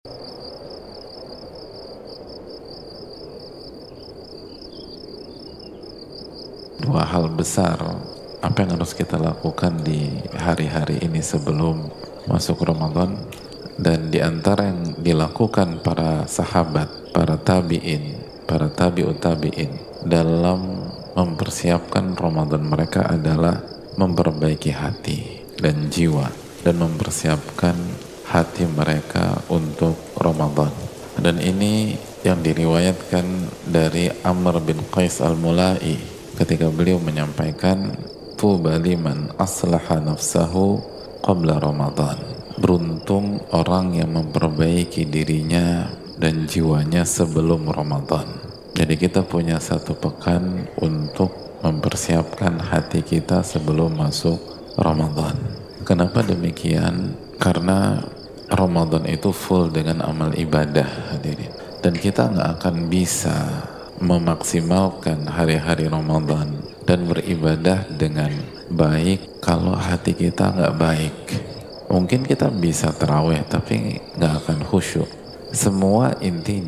Dua hal besar apa yang harus kita lakukan di hari-hari ini sebelum masuk Ramadan, dan di antara yang dilakukan para sahabat, para tabi'in, para tabi'ut tabi'in dalam mempersiapkan Ramadan mereka adalah memperbaiki hati dan jiwa dan mempersiapkan hati mereka untuk Ramadan. Dan ini yang diriwayatkan dari Amr bin Qais al-Mulai ketika beliau menyampaikan, tuba liman aslaha nafsahu qabla Ramadan. Beruntung orang yang memperbaiki dirinya dan jiwanya sebelum Ramadan. Jadi kita punya satu pekan untuk mempersiapkan hati kita sebelum masuk Ramadan. Kenapa demikian? Karena Ramadan itu full dengan amal ibadah, hadirin. Dan kita nggak akan bisa memaksimalkan hari-hari Ramadan dan beribadah dengan baik kalau hati kita nggak baik. Mungkin kita bisa taraweh tapi nggak akan khusyuk. Semua inti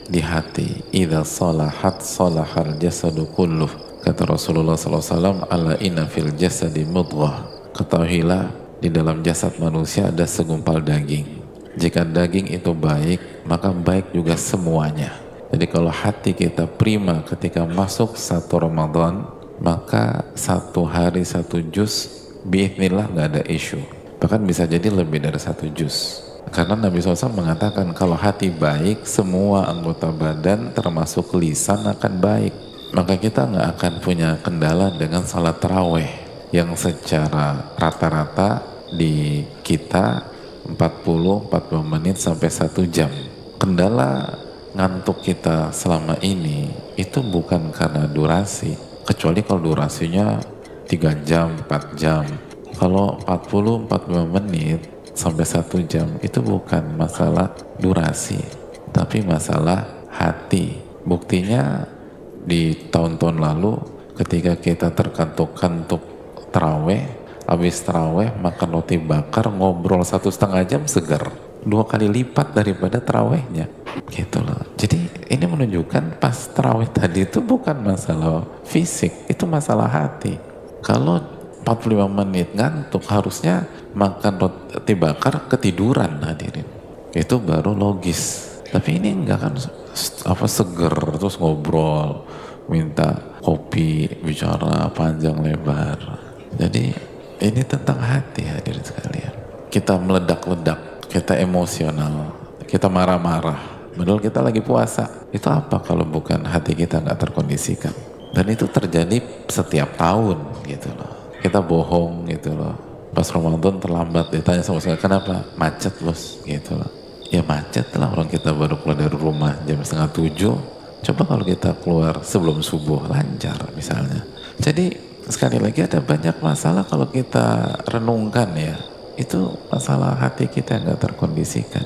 di hati. Idza salahat salahal jasadu kulluh. Kata Rasulullah SAW, ala inna fil jasadi mudghah. Ketahuilah di dalam jasad manusia ada segumpal daging. Jika daging itu baik, maka baik juga semuanya. Jadi kalau hati kita prima ketika masuk satu Ramadan, maka satu hari satu juz biiznillah nggak ada isu. Bahkan bisa jadi lebih dari satu juz. Karena Nabi SAW mengatakan kalau hati baik, semua anggota badan termasuk lisan akan baik. Maka kita nggak akan punya kendala dengan salat taraweh yang secara rata-rata di kita 40 menit sampai 1 jam. Kendala ngantuk kita selama ini itu bukan karena durasi, kecuali kalau durasinya 3 jam, 4 jam. Kalau 40-45 menit sampai 1 jam itu bukan masalah durasi, tapi masalah hati. Buktinya di tahun-tahun lalu ketika kita terkantuk-kantuk taraweh, habis taraweh makan roti bakar, ngobrol 1,5 jam segar, 2 kali lipat daripada tarawehnya, gitu loh. Jadi ini menunjukkan pas taraweh tadi itu bukan masalah fisik, itu masalah hati. Kalau 45 menit ngantuk, harusnya makan roti bakar ketiduran, hadirin. Itu baru logis. Tapi ini enggak kan, apa seger terus ngobrol, minta kopi, bicara panjang lebar. Jadi ini tentang hati, hadirin sekalian. Kita meledak-ledak, kita emosional, kita marah-marah, padahal kita lagi puasa. Itu apa kalau bukan hati kita nggak terkondisikan? Dan itu terjadi setiap tahun, gitu loh. Kita bohong, gitu loh. Pas Ramadan terlambat, ditanya sama saya, kenapa? Macet bos, gitu loh. Ya macet lah, orang kita baru keluar dari rumah jam 6:30. Coba kalau kita keluar sebelum subuh, lancar misalnya. Jadi sekali lagi ada banyak masalah kalau kita renungkan ya. Itu masalah hati kita yang gak terkondisikan.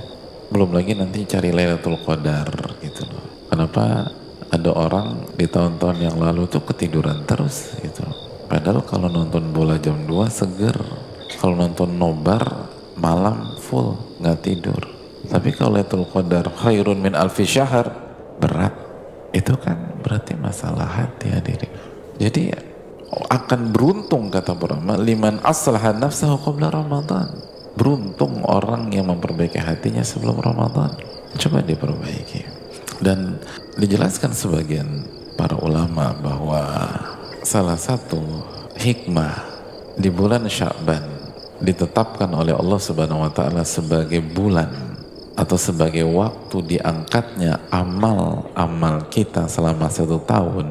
Belum lagi nanti cari Lailatul Qadar, gitu loh. Kenapa ada orang di tahun-tahun yang lalu tuh ketiduran terus, gitu loh. Padahal kalau nonton bola jam 2 seger, kalau nonton nobar malam full nggak tidur. Tapi kalau Lailatul Qadar khairun min alfi syahr, berat. Itu kan berarti masalah hati, hadirin. Jadi akan beruntung, kata para ulama, liman aslaha nafsahu qabla Ramadan. Beruntung orang yang memperbaiki hatinya sebelum Ramadan. Coba diperbaiki. Dan dijelaskan sebagian para ulama bahwa salah satu hikmah di bulan Sya'ban ditetapkan oleh Allah Subhanahu wa taala sebagai bulan atau sebagai waktu diangkatnya amal-amal kita selama 1 tahun,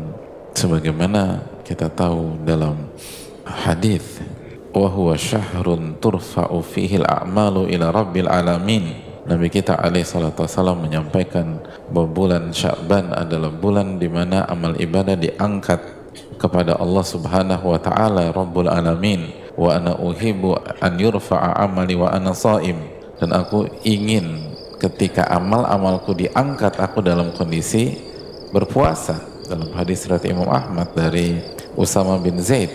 sebagaimana kita tahu dalam hadis, wa huwa syahrun turfa'u fihi al-a'malu ila rabbil alamin. Nabi kita alaihi salatu wasallam menyampaikan bahwa bulan Sya'ban adalah bulan di mana amal ibadah diangkat kepada Allah Subhanahu wa taala Rabbul alamin. Wa ana uhibbu an yurfa'a amali wa ana shaim. Dan aku ingin ketika amal-amalku diangkat aku dalam kondisi berpuasa. Dalam hadis riwayat Imam Ahmad dari Usama bin Zaid,